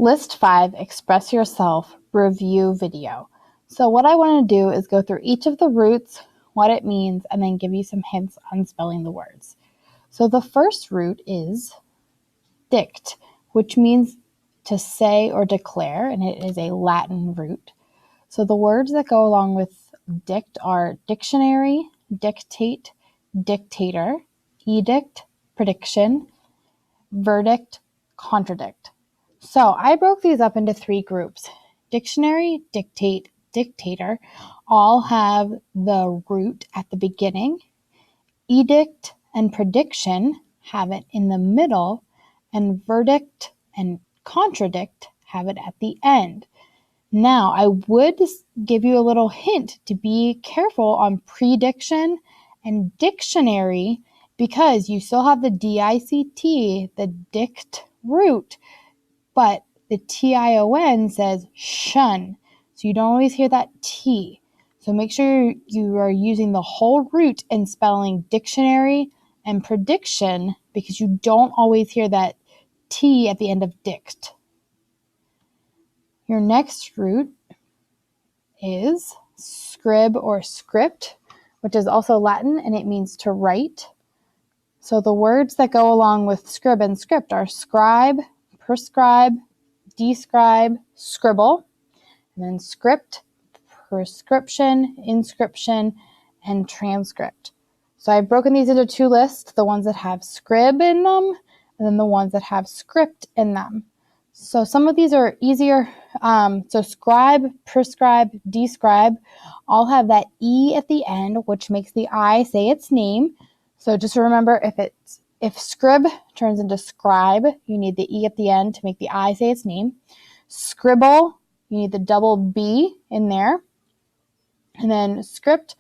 List 5, Express Yourself, Review Video. So what I want to do is go through each of the roots, what it means, and then give you some hints on spelling the words. So the first root is dict, which means to say or declare, and it is a Latin root. So the words that go along with dict are dictionary, dictate, dictator, edict, prediction, verdict, contradict. So I broke these up into 3 groups. Dictionary, dictate, dictator all have the root at the beginning. Edict and prediction have it in the middle, and verdict and contradict have it at the end. Now, I would give you a little hint to be careful on prediction and dictionary because you still have the D-I-C-T, the dict root, but the T-I-O-N says shun, so you don't always hear that T. So make sure you are using the whole root in spelling dictionary and prediction because you don't always hear that T at the end of dict. Your next root is scrib or script, which is also Latin, and it means to write. So the words that go along with scrib and script are scribe, prescribe, describe, scribble, and then script, prescription, inscription, and transcript. So I've broken these into 2 lists, the ones that have scrib in them, and then the ones that have script in them. So some of these are easier. So scribe, prescribe, describe all have that E at the end, which makes the I say its name. So just remember, if scrib turns into scribe, you need the E at the end to make the I say its name. Scribble, you need the double B in there. And then script,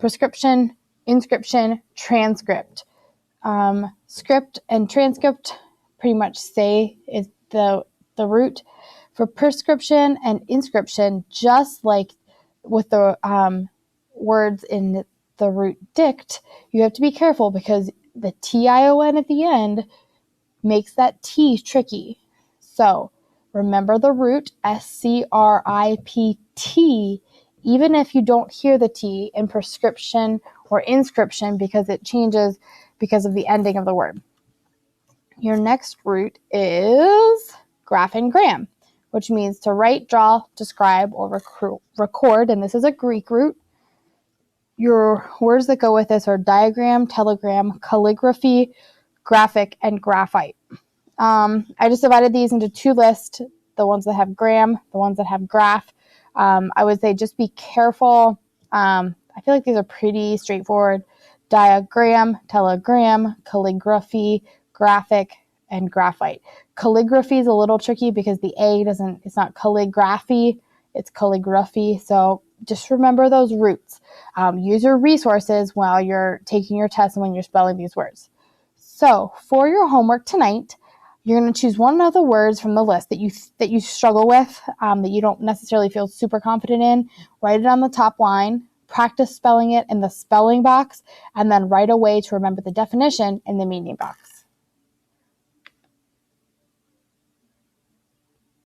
prescription, inscription, transcript. Script and transcript pretty much say is the root. For prescription and inscription, just like with the words in the root dict, you have to be careful because the T-I-O-N at the end makes that T tricky. So remember the root, S-C-R-I-P-T, even if you don't hear the T in prescription or inscription because it changes because of the ending of the word. Your next root is graph and gram, which means to write, draw, describe, or record, and this is a Greek root. Your words that go with this are diagram, telegram, calligraphy, graphic, and graphite. I just divided these into 2 lists, the ones that have gram, the ones that have graph. I would say just be careful. I feel like these are pretty straightforward. Diagram, telegram, calligraphy, graphic, and graphite. Calligraphy is a little tricky because the A it's not calligraphy, it's calligraphy. So just remember those roots. Use your resources while you're taking your test and when you're spelling these words. So for your homework tonight, you're going to choose one of the words from the list that you struggle with, that you don't necessarily feel super confident in. Write it on the top line, practice spelling it in the spelling box, and then write a way to remember the definition in the meaning box.